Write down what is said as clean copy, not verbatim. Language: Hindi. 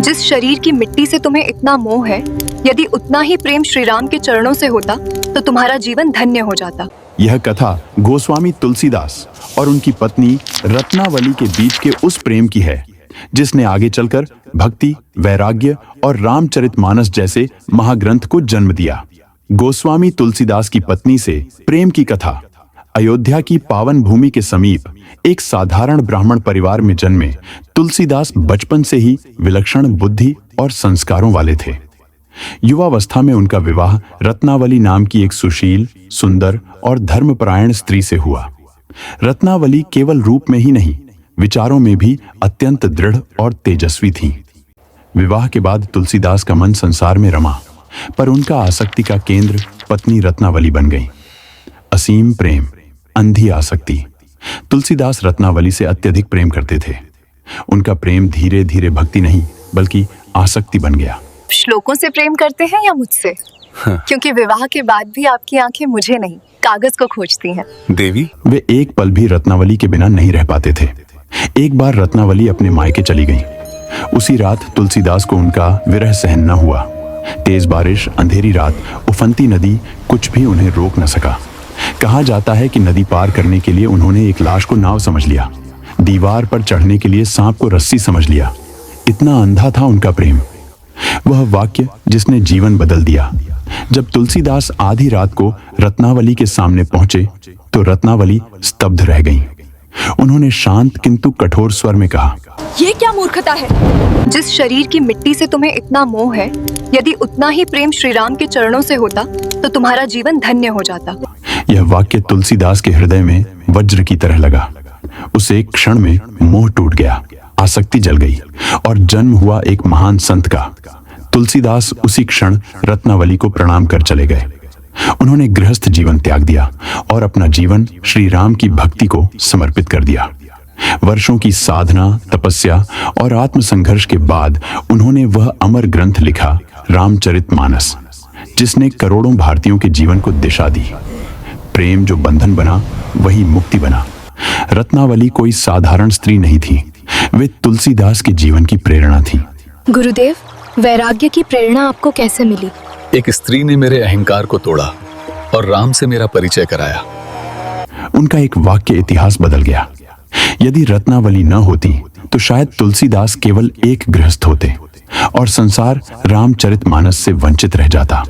जिस शरीर की मिट्टी से तुम्हें इतना मोह है, यदि उतना ही प्रेम श्री राम के चरणों से होता तो तुम्हारा जीवन धन्य हो जाता। यह कथा गोस्वामी तुलसीदास और उनकी पत्नी रत्नावली के बीच के उस प्रेम की है जिसने आगे चलकर भक्ति, वैराग्य और रामचरितमानस जैसे महाग्रंथ को जन्म दिया। गोस्वामी तुलसीदास की पत्नी से प्रेम की कथा। अयोध्या की पावन भूमि के समीप एक साधारण ब्राह्मण परिवार में जन्मे तुलसीदास बचपन से ही विलक्षण बुद्धि और संस्कारों वाले थे। युवावस्था में उनका विवाह रत्नावली नाम की एक सुशील, सुंदर और धर्मपरायण स्त्री से हुआ। रत्नावली केवल रूप में ही नहीं, विचारों में भी अत्यंत दृढ़ और तेजस्वी थीं। विवाह के बाद तुलसीदास का मन संसार में रमा, पर उनका आसक्ति का केंद्र पत्नी रत्नावली बन गई। असीम प्रेम, अंधी आसक्ति। तुलसीदास रत्नावली से अत्यधिक प्रेम करते थे। उनका प्रेम धीरे धीरे भक्ति नहीं बल्कि आसक्ति बन गया। श्लोकों से प्रेम करते हैं या मुझसे? क्योंकि विवाह के बाद भी आपकी आंखें मुझे नहीं, कागज को खोजती हैं। देवी, वे एक पल भी रत्नावली के बिना नहीं रह पाते थे। एक बार रत्नावली अपने मायके चली गई। उसी रात तुलसीदास को उनका विरह सहन न हुआ। तेज बारिश, अंधेरी रात, उफनती नदी, कुछ भी उन्हें रोक न सका। कहा जाता है कि नदी पार करने के लिए उन्होंने एक लाश को नाव समझ लिया, दीवार पर चढ़ने के लिए सांप को रस्सी समझ लिया। इतना अंधा था उनका प्रेम। वह वाक्य जिसने जीवन बदल दिया। जब तुलसीदास आधी रात को रत्नावली के सामने पहुंचे तो रत्नावली स्तब्ध रह गईं। उन्होंने शांत किंतु कठोर स्वर में कहा, ये क्या मूर्खता है? जिस शरीर की मिट्टी से तुम्हें इतना मोह है, यदि उतना ही प्रेम श्री राम के चरणों से होता तो तुम्हारा जीवन धन्य हो जाता। यह वाक्य तुलसीदास के हृदय में वज्र की तरह लगा। उसे एक क्षण में मोह टूट गया, आसक्ति जल गई और जन्म हुआ एक महान संत का। तुलसीदास उसी क्षण रत्नावली को प्रणाम कर चले गए। उन्होंने गृहस्थ जीवन त्याग दिया और अपना जीवन श्री राम की भक्ति को समर्पित कर दिया। वर्षों की साधना, तपस्या और आत्मसंघर्ष के बाद उन्होंने वह अमर ग्रंथ लिखा, रामचरितमानस, जिसने करोड़ों भारतीयों के जीवन को दिशा दी। प्रेम जो बंधन बना वही मुक्ति बना। रत्नावली कोई साधारण स्त्री नहीं थी, वे तुलसीदास के जीवन की प्रेरणा थी। गुरुदेव, वैराग्य की प्रेरणा आपको कैसे मिली? एक स्त्री ने मेरे अहंकार को तोड़ा और राम से मेरा परिचय कराया। उनका एक वाक्य इतिहास बदल गया। यदि रत्नावली न होती तो शायद तुलसीदास केवल एक गृहस्थ होते और संसार रामचरितमानस से वंचित रह जाता।